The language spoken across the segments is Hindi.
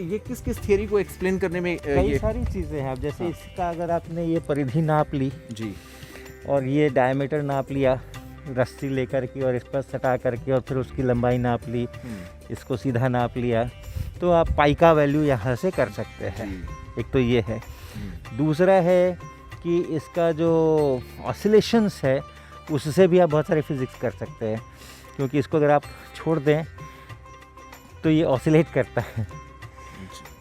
ये किस किस थियरी को एक्सप्लेन करने में कई सारी चीज़ें हैं। अब जैसे हाँ। इसका अगर आपने ये परिधि नाप ली जी और ये डायमीटर नाप लिया रस्सी लेकर के और इस पर सटा करके और फिर उसकी लंबाई नाप ली, इसको सीधा नाप लिया, तो आप पाई का वैल्यू यहाँ से कर सकते हैं। एक तो ये है। दूसरा है कि इसका जो ऑसिलेशंस है उससे भी आप बहुत सारे फिज़िक्स कर सकते हैं, क्योंकि इसको अगर आप छोड़ दें तो ये ऑसिलेट करता है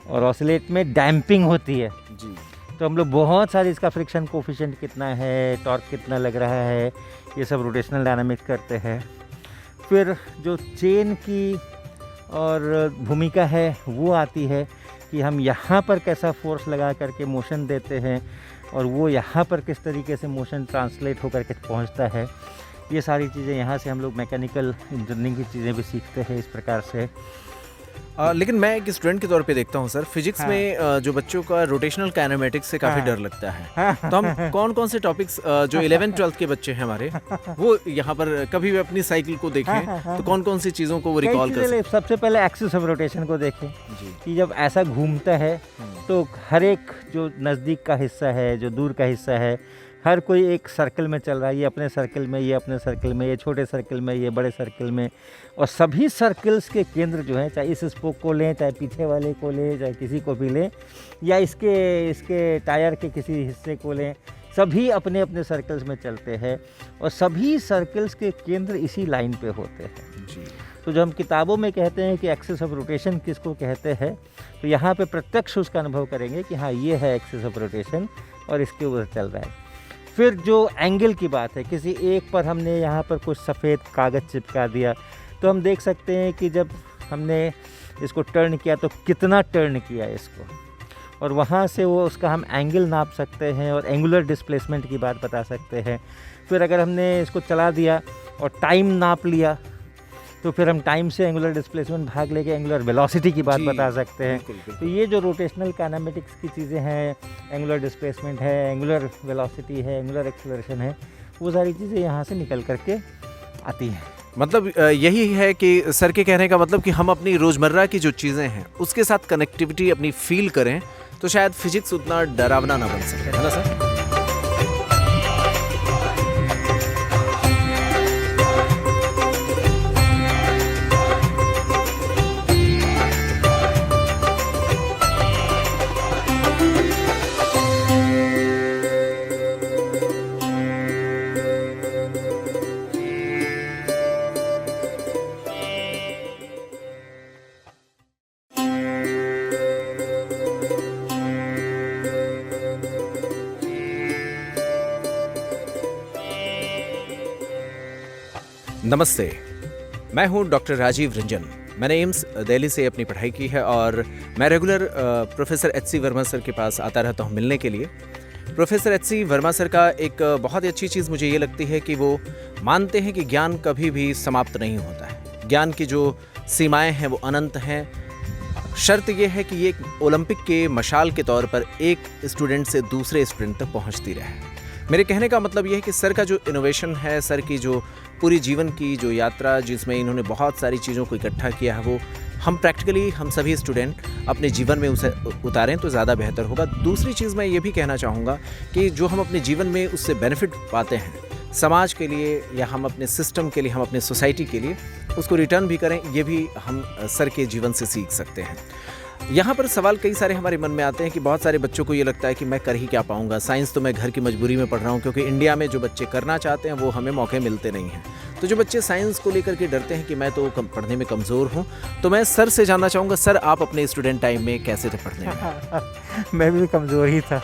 और ऑसिलेट में डैम्पिंग होती है। जी तो हम लोग बहुत सारे इसका फ्रिक्शन कोफिशिएंट कितना है, टॉर्क कितना लग रहा है, ये सब रोटेशनल डायनामिक्स करते हैं। फिर जो चेन की और भूमिका है वो आती है कि हम यहाँ पर कैसा फोर्स लगा करके मोशन देते हैं और वो यहाँ पर किस तरीके से मोशन ट्रांसलेट होकर के पहुँचता है। ये सारी चीज़ें यहाँ से हम लोग मैकेनिकल इंजीनियरिंग की चीज़ें भी सीखते हैं इस प्रकार से। लेकिन मैं एक स्टूडेंट के तौर पे देखता हूँ सर, फिजिक्स हाँ। में जो बच्चों का रोटेशनल काइनेमेटिक्स से काफ़ी हाँ। डर लगता है। हाँ। तो हम कौन कौन से टॉपिक्स जो 11th-12th के बच्चे हैं हमारे, वो यहाँ पर कभी भी अपनी साइकिल को देखें तो कौन कौन सी चीज़ों को वो रिकॉल कर सकते सबसे पहले एक्सिस ऑफ रोटेशन को देखें जी कि जब ऐसा घूमता है तो हर एक जो नज़दीक का हिस्सा है, जो दूर का हिस्सा है, हर कोई एक सर्कल में चल रहा है। ये अपने सर्कल में, ये अपने सर्कल में, ये छोटे सर्कल में, ये बड़े सर्कल में। और सभी सर्कल्स के केंद्र जो हैं, चाहे इस स्पोक को लें, चाहे पीछे वाले को लें, चाहे किसी को भी लें, या इसके टायर के किसी हिस्से को लें, सभी अपने अपने सर्कल्स में चलते हैं और सभी सर्कल्स के केंद्र इसी लाइन पे होते हैं। जी तो जो हम किताबों में कहते हैं कि एक्सिस ऑफ रोटेशन किसको कहते हैं, तो यहाँ पे प्रत्यक्ष उसका अनुभव करेंगे कि हाँ ये है एक्सिस ऑफ रोटेशन और इसके ऊपर चल रहा है। फिर जो एंगल की बात है, किसी एक पर हमने यहाँ पर कुछ सफ़ेद कागज़ चिपका दिया तो हम देख सकते हैं कि जब हमने इसको टर्न किया तो कितना टर्न किया इसको, और वहाँ से वो उसका हम एंगल नाप सकते हैं और एंगुलर डिस्प्लेसमेंट की बात बता सकते हैं। फिर अगर हमने इसको चला दिया और टाइम नाप लिया तो फिर हम टाइम से एंगुलर डिस्प्लेसमेंट भाग लेके एंगुलर वेलोसिटी की बात जी, बता सकते हैं। बिल्कुल, बिल्कुल। तो ये जो रोटेशनल काइनेमेटिक्स की चीज़ें हैं, एंगुलर डिस्प्लेसमेंट है, एंगुलर वेलोसिटी है, एंगुलर एक्सेलरेशन है, वो सारी चीज़ें यहाँ से निकल करके आती हैं। मतलब यही है कि सर के कहने का मतलब कि हम अपनी रोज़मर्रा की जो चीज़ें हैं उसके साथ कनेक्टिविटी अपनी फील करें तो शायद फिजिक्स उतना डरावना ना बन सके, है ना सर? नमस्ते, मैं हूं डॉक्टर राजीव रंजन। मैंने एम्स दिल्ली से अपनी पढ़ाई की है और मैं रेगुलर प्रोफेसर एच.सी. वर्मा सर के पास आता रहता हूं मिलने के लिए। प्रोफेसर एच.सी. वर्मा सर का एक बहुत ही अच्छी चीज़ मुझे ये लगती है कि वो मानते हैं कि ज्ञान कभी भी समाप्त नहीं होता है। ज्ञान की जो सीमाएं हैं वो अनंत हैं। शर्त ये है कि ये एक ओलंपिक के मशाल के तौर पर एक स्टूडेंट से दूसरे स्टूडेंट तक पहुंचती रहे। मेरे कहने का मतलब ये है कि सर का जो इनोवेशन है, सर की जो पूरी जीवन की जो यात्रा जिसमें इन्होंने बहुत सारी चीज़ों को इकट्ठा किया है, वो हम प्रैक्टिकली हम सभी स्टूडेंट अपने जीवन में उसे उतारें तो ज़्यादा बेहतर होगा। दूसरी चीज़ मैं ये भी कहना चाहूँगा कि जो हम अपने जीवन में उससे बेनिफिट पाते हैं समाज के लिए या हम अपने सिस्टम के लिए, हम अपने सोसाइटी के लिए, उसको रिटर्न भी करें, ये भी हम सर के जीवन से सीख सकते हैं। यहाँ पर सवाल कई सारे हमारे मन में आते हैं कि बहुत सारे बच्चों को ये लगता है कि मैं कर ही क्या पाऊँगा, साइंस तो मैं घर की मजबूरी में पढ़ रहा हूँ, क्योंकि इंडिया में जो बच्चे करना चाहते हैं वो हमें मौके मिलते नहीं हैं। तो जो बच्चे साइंस को लेकर के डरते हैं कि मैं तो पढ़ने में कमज़ोर हूँ, तो मैं सर से जानना चाहूँगा, सर आप अपने स्टूडेंट टाइम में कैसे थे पढ़ने में? मैं भी कमज़ोर ही था।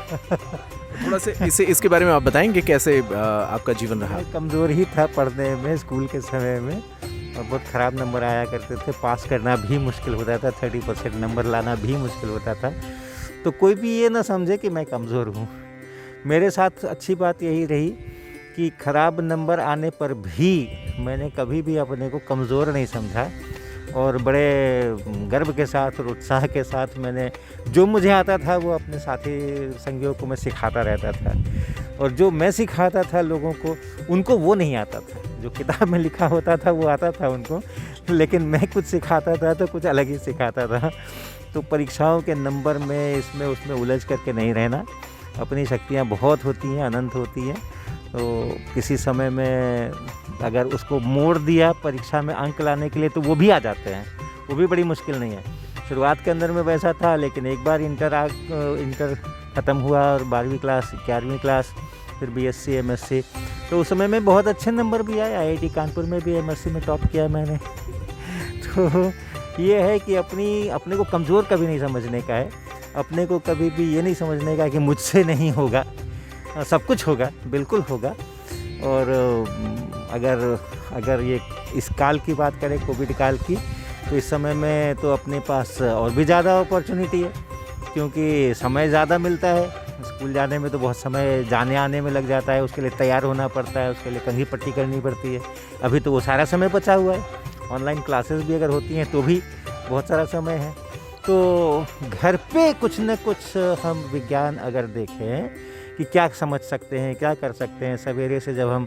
थोड़ा से इसके बारे में आप बताएंगे कैसे आपका जीवन रहा? मैं कमज़ोर ही था पढ़ने में स्कूल के समय में, और बहुत ख़राब नंबर आया करते थे। पास करना भी मुश्किल होता था, 30% नंबर लाना भी मुश्किल होता था। तो कोई भी ये ना समझे कि मैं कमज़ोर हूँ। मेरे साथ अच्छी बात यही रही कि खराब नंबर आने पर भी मैंने कभी भी अपने को कमज़ोर नहीं समझा और बड़े गर्व के साथ और उत्साह के साथ मैंने जो मुझे आता था वो अपने साथी संगियों को मैं सिखाता रहता था, और जो मैं सिखाता था लोगों को, उनको वो नहीं आता था। जो किताब में लिखा होता था वो आता था उनको, लेकिन मैं कुछ सिखाता था तो कुछ अलग ही सिखाता था। तो परीक्षाओं के नंबर में इसमें उसमें उलझ करके नहीं रहना। अपनी शक्तियाँ बहुत होती हैं, अनंत होती हैं। तो किसी समय में अगर उसको मोड़ दिया परीक्षा में अंक लाने के लिए तो वो भी आ जाते हैं, वो भी बड़ी मुश्किल नहीं है। शुरुआत के अंदर में वैसा था, लेकिन एक बार इंटर ख़त्म हुआ और 12वीं क्लास 11वीं क्लास फिर बीएससी एमएससी, तो उस समय में बहुत अच्छे नंबर भी आए। आईआईटी कानपुर में भी एमएससी में टॉप किया मैंने। तो ये है कि अपने को कमज़ोर कभी नहीं समझने का है, अपने को कभी भी ये नहीं समझने का कि मुझसे नहीं होगा। सब कुछ होगा, बिल्कुल होगा। और अगर ये इस काल की बात करें, कोविड काल की, तो इस समय में तो अपने पास और भी ज़्यादा अपॉर्चुनिटी है, क्योंकि समय ज़्यादा मिलता है। स्कूल जाने में तो बहुत समय जाने आने में लग जाता है, उसके लिए तैयार होना पड़ता है, उसके लिए कंघी पट्टी करनी पड़ती है। अभी तो वो सारा समय बचा हुआ है। ऑनलाइन क्लासेस भी अगर होती हैं तो भी बहुत सारा समय है। तो घर पे कुछ न कुछ हम विज्ञान अगर देखें कि क्या समझ सकते हैं, क्या कर सकते हैं, सवेरे से जब हम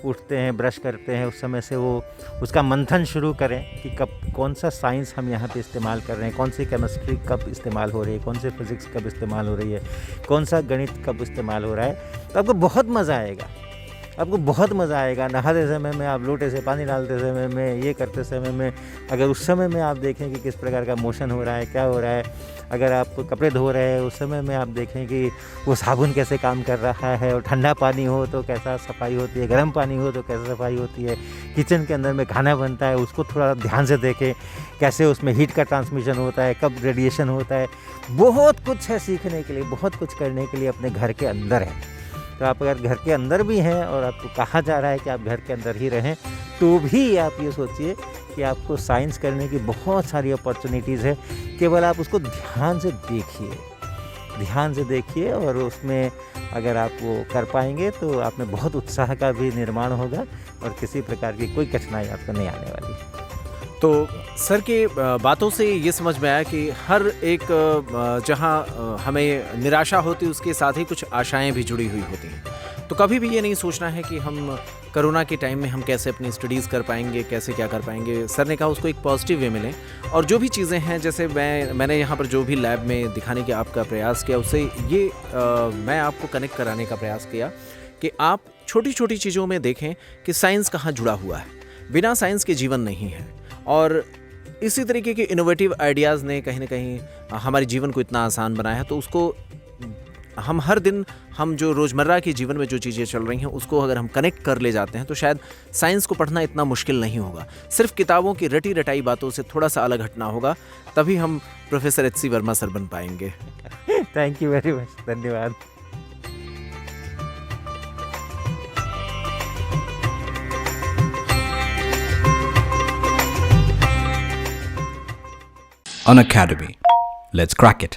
उठते हैं, ब्रश करते हैं, उस समय से वो उसका मंथन शुरू करें कि कब कौन सा साइंस हम यहाँ पे इस्तेमाल कर रहे हैं, कौन सी केमिस्ट्री कब इस्तेमाल हो रही है, कौन सी फिज़िक्स कब इस्तेमाल हो रही है, कौन सा गणित कब इस्तेमाल हो रहा है, तो आपको बहुत मज़ा आएगा। आपको बहुत मज़ा आएगा। नहाते समय में आप लोटे से पानी डालते समय में, ये करते समय में, अगर उस समय में आप देखें कि किस प्रकार का मोशन हो रहा है, क्या हो रहा है। अगर आप कपड़े धो रहे हैं उस समय में आप देखें कि वो साबुन कैसे काम कर रहा है, और ठंडा पानी हो तो कैसा सफाई होती है, गर्म पानी हो तो कैसे सफाई होती है। किचन के अंदर में खाना बनता है, उसको थोड़ा ध्यान से देखें कैसे उसमें हीट का ट्रांसमिशन होता है, कब रेडिएशन होता है। बहुत कुछ है सीखने के लिए, बहुत कुछ करने के लिए अपने घर के अंदर है। तो आप अगर घर के अंदर भी हैं और आपको कहा जा रहा है कि आप घर के अंदर ही रहें, तो भी आप ये सोचिए कि आपको साइंस करने की बहुत सारी अपॉर्चुनिटीज़ है। केवल आप उसको ध्यान से देखिए और उसमें अगर आप वो कर पाएंगे तो आप में बहुत उत्साह का भी निर्माण होगा और किसी प्रकार की कोई कठिनाई आपको नहीं आने वाली। तो सर के बातों से ये समझ में आया कि हर एक जहाँ हमें निराशा होती है उसके साथ ही कुछ आशाएं भी जुड़ी हुई होती हैं। तो कभी भी ये नहीं सोचना है कि हम कोरोना के टाइम में हम कैसे अपनी स्टडीज़ कर पाएंगे, कैसे क्या कर पाएंगे। सर ने कहा उसको एक पॉजिटिव वे मिले, और जो भी चीज़ें हैं जैसे मैंने यहाँ पर जो भी लैब में दिखाने का आपका प्रयास किया, उससे ये मैं आपको कनेक्ट कराने का प्रयास किया कि आप छोटी छोटी चीज़ों में देखें कि साइंस कहाँ जुड़ा हुआ है। बिना साइंस के जीवन नहीं है, और इसी तरीके के इनोवेटिव आइडियाज़ ने कहीं ना कहीं हमारे जीवन को इतना आसान बनाया है। तो उसको हम हर दिन, हम जो रोज़मर्रा के जीवन में जो चीज़ें चल रही हैं उसको अगर हम कनेक्ट कर ले जाते हैं तो शायद साइंस को पढ़ना इतना मुश्किल नहीं होगा। सिर्फ किताबों की रटी रटाई बातों से थोड़ा सा अलग हटना होगा, तभी हम प्रोफेसर एच.सी. वर्मा सर बन पाएंगे। थैंक यू वेरी मच, धन्यवाद। Unacademy. Let's crack it.